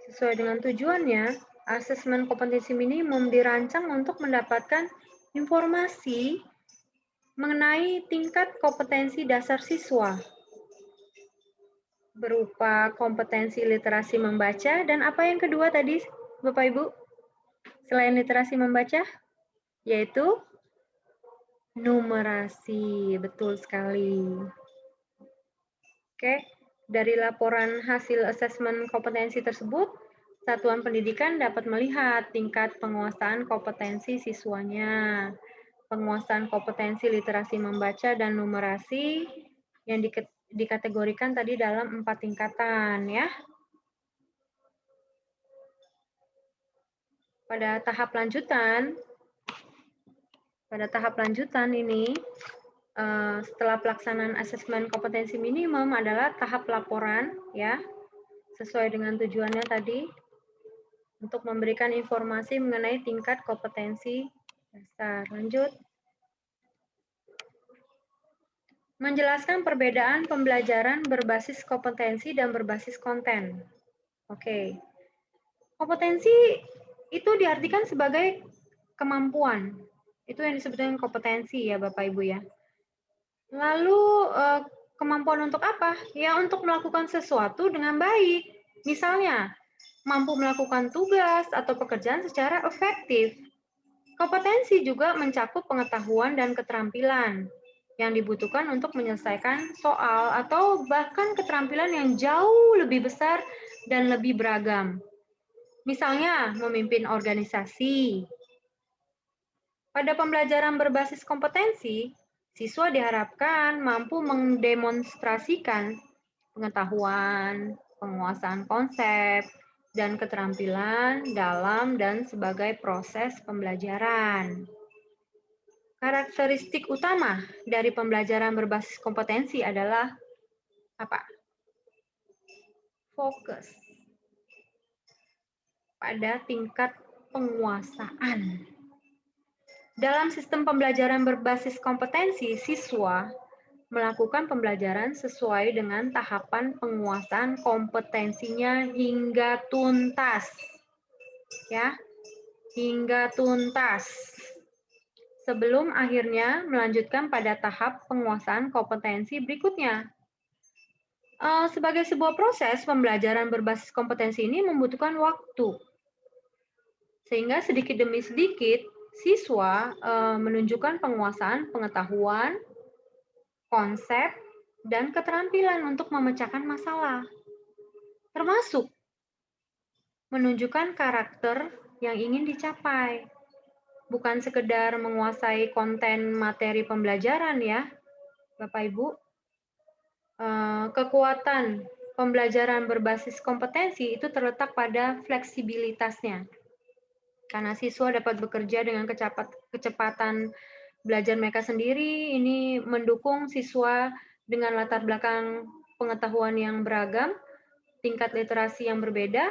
Sesuai dengan tujuannya, asesmen kompetensi minimum dirancang untuk mendapatkan informasi mengenai tingkat kompetensi dasar siswa, berupa kompetensi literasi membaca, dan apa yang kedua tadi, Bapak Ibu? Selain literasi membaca, yaitu numerasi, betul sekali. Oke, dari laporan hasil asesmen kompetensi tersebut, satuan pendidikan dapat melihat tingkat penguasaan kompetensi siswanya, penguasaan kompetensi literasi membaca dan numerasi yang dikategorikan tadi dalam 4 tingkatan ya. Pada tahap lanjutan ini, setelah pelaksanaan asesmen kompetensi minimum adalah tahap laporan ya, sesuai dengan tujuannya tadi, untuk memberikan informasi mengenai tingkat kompetensi dasar. Lanjut. Menjelaskan perbedaan pembelajaran berbasis kompetensi dan berbasis konten. Oke. Kompetensi itu diartikan sebagai kemampuan. Itu yang disebut dengan kompetensi ya Bapak Ibu ya. Lalu kemampuan untuk apa? Ya untuk melakukan sesuatu dengan baik. Misalnya, mampu melakukan tugas atau pekerjaan secara efektif. Kompetensi juga mencakup pengetahuan dan keterampilan yang dibutuhkan untuk menyelesaikan soal atau bahkan keterampilan yang jauh lebih besar dan lebih beragam. Misalnya, memimpin organisasi. Pada pembelajaran berbasis kompetensi, siswa diharapkan mampu mendemonstrasikan pengetahuan, penguasaan konsep, dan keterampilan dalam dan sebagai proses pembelajaran. Karakteristik utama dari pembelajaran berbasis kompetensi adalah apa? Fokus pada tingkat penguasaan. Dalam sistem pembelajaran berbasis kompetensi, siswa melakukan pembelajaran sesuai dengan tahapan penguasaan kompetensinya hingga tuntas. Ya, hingga tuntas. Sebelum akhirnya melanjutkan pada tahap penguasaan kompetensi berikutnya. Sebagai sebuah proses, pembelajaran berbasis kompetensi ini membutuhkan waktu. Sehingga sedikit demi sedikit, siswa menunjukkan penguasaan pengetahuan, konsep, dan keterampilan untuk memecahkan masalah. Termasuk menunjukkan karakter yang ingin dicapai. Bukan sekedar menguasai konten materi pembelajaran ya, Bapak Ibu. Kekuatan pembelajaran berbasis kompetensi itu terletak pada fleksibilitasnya. Karena siswa dapat bekerja dengan kecepatan belajar mereka sendiri, ini mendukung siswa dengan latar belakang pengetahuan yang beragam, tingkat literasi yang berbeda,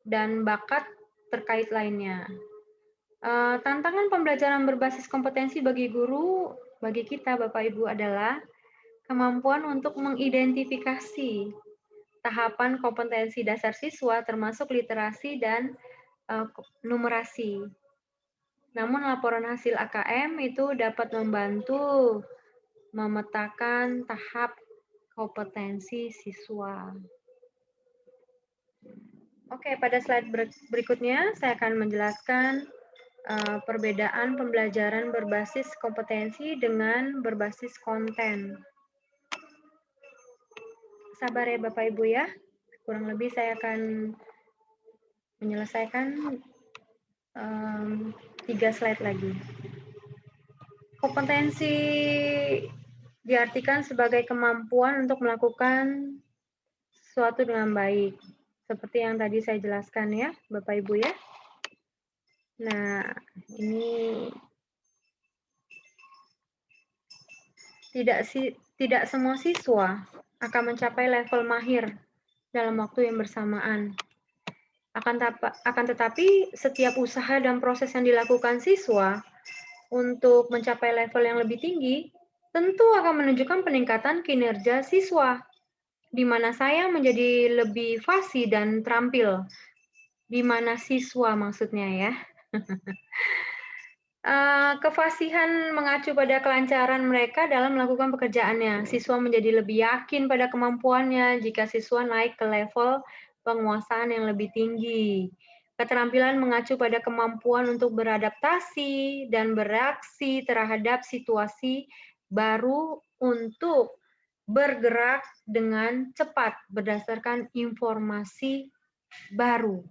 dan bakat terkait lainnya. Tantangan pembelajaran berbasis kompetensi bagi guru, bagi kita Bapak Ibu adalah kemampuan untuk mengidentifikasi tahapan kompetensi dasar siswa termasuk literasi dan numerasi. Namun laporan hasil AKM itu dapat membantu memetakan tahap kompetensi siswa. Oke, pada slide berikutnya saya akan menjelaskan perbedaan pembelajaran berbasis kompetensi dengan berbasis konten. Sabar ya Bapak Ibu ya, kurang lebih saya akan menyelesaikan 3 slide lagi. Kompetensi diartikan sebagai kemampuan untuk melakukan sesuatu dengan baik. Seperti yang tadi saya jelaskan ya, Bapak Ibu ya. Nah, ini tidak semua siswa akan mencapai level mahir dalam waktu yang bersamaan. Akan tetapi, setiap usaha dan proses yang dilakukan siswa untuk mencapai level yang lebih tinggi, tentu akan menunjukkan peningkatan kinerja siswa. di mana saya menjadi lebih fasih dan terampil. Di mana siswa maksudnya ya. Kefasihan mengacu pada kelancaran mereka dalam melakukan pekerjaannya. Siswa menjadi lebih yakin pada kemampuannya jika siswa naik ke level penguasaan yang lebih tinggi. Keterampilan mengacu pada kemampuan untuk beradaptasi dan bereaksi terhadap situasi baru untuk bergerak dengan cepat berdasarkan informasi baru.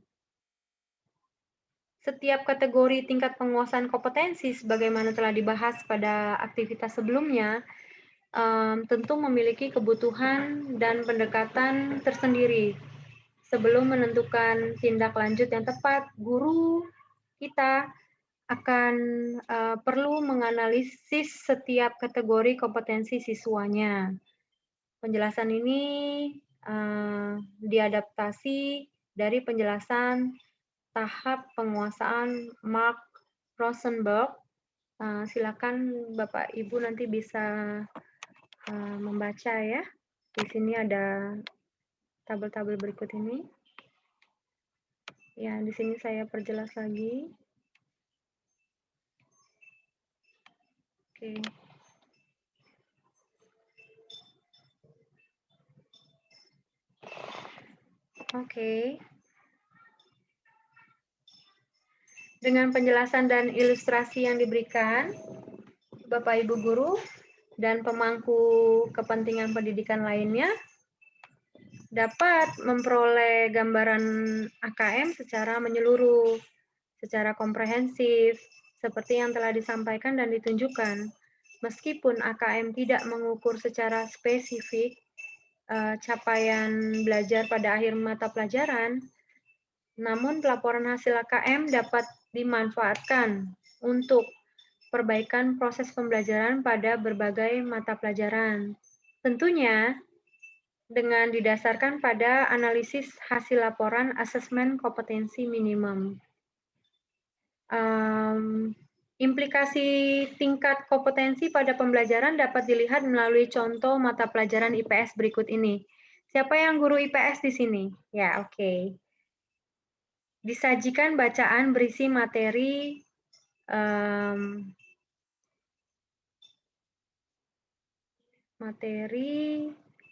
Setiap kategori tingkat penguasaan kompetensi, sebagaimana telah dibahas pada aktivitas sebelumnya, tentu memiliki kebutuhan dan pendekatan tersendiri. Sebelum menentukan tindak lanjut yang tepat, guru kita akan perlu menganalisis setiap kategori kompetensi siswanya. Penjelasan ini diadaptasi dari penjelasan tahap penguasaan Mark Rosenberg. Silakan Bapak Ibu nanti bisa membaca ya. Di sini ada tabel-tabel berikut ini. Ya, di sini saya perjelas lagi. Oke. Oke. Dengan penjelasan dan ilustrasi yang diberikan, Bapak Ibu guru dan pemangku kepentingan pendidikan lainnya dapat memperoleh gambaran AKM secara menyeluruh, secara komprehensif, seperti yang telah disampaikan dan ditunjukkan. Meskipun AKM tidak mengukur secara spesifik capaian belajar pada akhir mata pelajaran, namun pelaporan hasil AKM dapat dimanfaatkan untuk perbaikan proses pembelajaran pada berbagai mata pelajaran. Tentunya dengan didasarkan pada analisis hasil laporan asesmen kompetensi minimum. Implikasi tingkat kompetensi pada pembelajaran dapat dilihat melalui contoh mata pelajaran IPS berikut ini. Siapa yang guru IPS di sini? Ya, oke. Disajikan bacaan berisi materi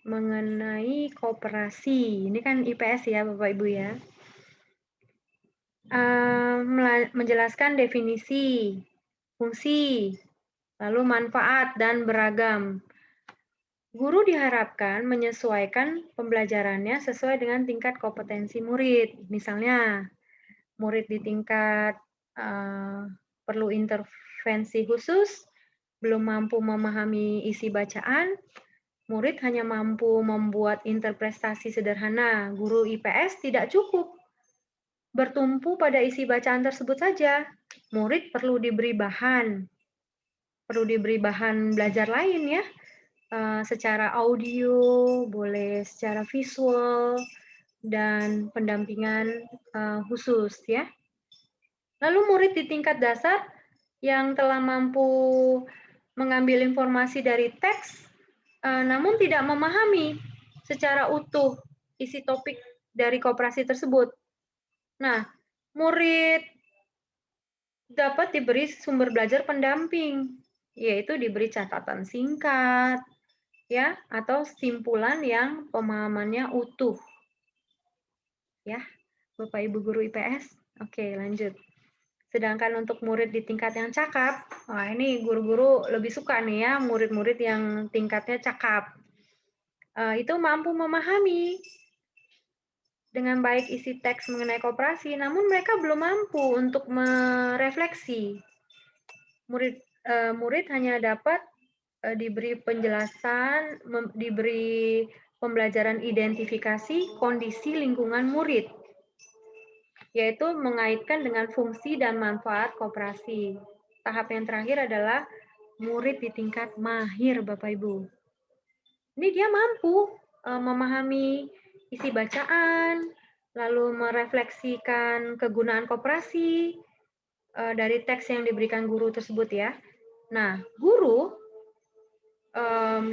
mengenai koperasi. Ini kan IPS ya, Bapak Ibu ya. Menjelaskan definisi, fungsi, lalu manfaat dan beragam. Guru diharapkan menyesuaikan pembelajarannya sesuai dengan tingkat kompetensi murid. Misalnya, murid di tingkat perlu intervensi khusus, belum mampu memahami isi bacaan, murid hanya mampu membuat interpretasi sederhana. Guru IPS tidak cukup bertumpu pada isi bacaan tersebut saja. Murid perlu diberi bahan belajar lain ya, secara audio, boleh secara visual, dan pendampingan khusus ya. Lalu murid di tingkat dasar yang telah mampu mengambil informasi dari teks, namun tidak memahami secara utuh isi topik dari koperasi tersebut. Nah, murid dapat diberi sumber belajar pendamping, yaitu diberi catatan singkat, ya, atau simpulan yang pemahamannya utuh. Ya, Bapak Ibu guru IPS. Oke, lanjut. Sedangkan untuk murid di tingkat yang cakap, wah ini guru-guru lebih suka nih ya, murid-murid yang tingkatnya cakap. Itu mampu memahami dengan baik isi teks mengenai koperasi, namun mereka belum mampu untuk merefleksi. Murid hanya dapat diberi penjelasan, diberi pembelajaran identifikasi kondisi lingkungan murid, yaitu mengaitkan dengan fungsi dan manfaat koperasi. Tahap yang terakhir adalah murid di tingkat mahir, Bapak Ibu. Ini dia mampu memahami isi bacaan, lalu merefleksikan kegunaan koperasi dari teks yang diberikan guru tersebut ya. Nah, guru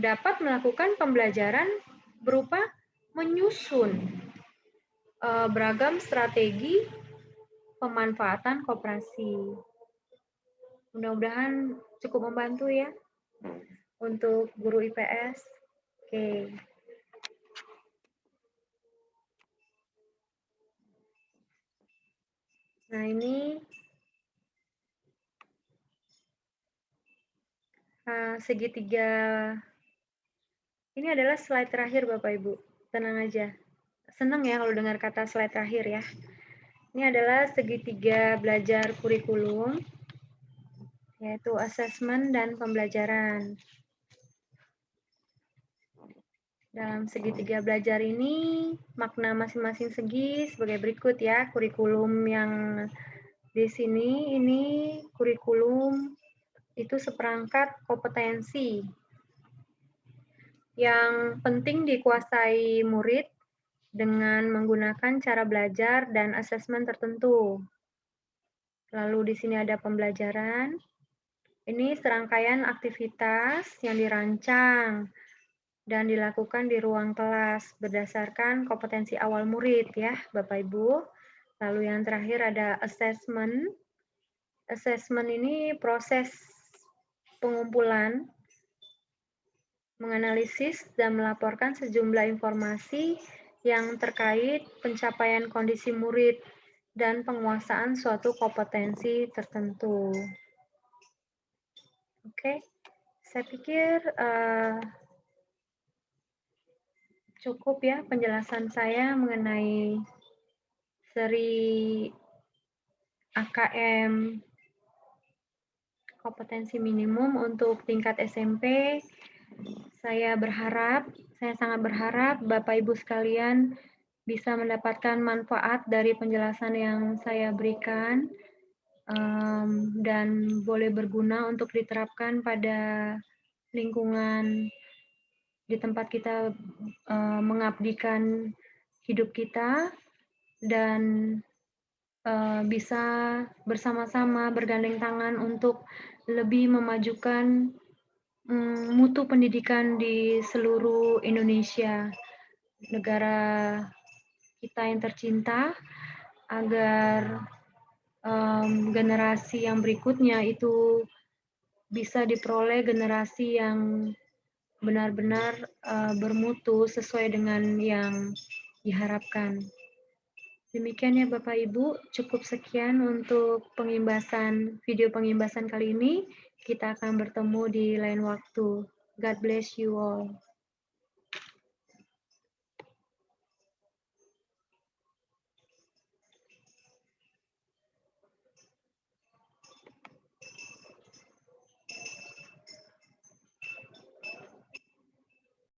dapat melakukan pembelajaran berupa menyusun beragam strategi pemanfaatan koperasi. Mudah-mudahan cukup membantu ya untuk guru IPS. Oke. Nah, ini segitiga. Ini adalah slide terakhir Bapak Ibu. Tenang aja. Senang ya kalau dengar kata slide terakhir ya. Ini adalah segitiga belajar kurikulum, yaitu asesmen dan pembelajaran. Dalam segitiga belajar ini, makna masing-masing segi sebagai berikut ya. Kurikulum yang di sini, ini kurikulum itu seperangkat kompetensi yang penting dikuasai murid dengan menggunakan cara belajar dan asesmen tertentu. Lalu di sini ada pembelajaran. Ini serangkaian aktivitas yang dirancang dan dilakukan di ruang kelas berdasarkan kompetensi awal murid ya, Bapak Ibu. Lalu yang terakhir ada assessment. Assessment ini proses pengumpulan, menganalisis dan melaporkan sejumlah informasi yang terkait pencapaian kondisi murid dan penguasaan suatu kompetensi tertentu. Oke, saya pikir cukup ya penjelasan saya mengenai seri AKM kompetensi minimum untuk tingkat SMP. Saya sangat berharap Bapak Ibu sekalian bisa mendapatkan manfaat dari penjelasan yang saya berikan dan boleh berguna untuk diterapkan pada lingkungan di tempat kita mengabdikan hidup kita dan bisa bersama-sama bergandeng tangan untuk lebih memajukan mutu pendidikan di seluruh Indonesia, negara kita yang tercinta, agar generasi yang berikutnya itu bisa diperoleh generasi yang benar-benar bermutu sesuai dengan yang diharapkan. Demikian ya Bapak Ibu, cukup sekian untuk video pengimbasan kali ini. Kita akan bertemu di lain waktu. God bless you all.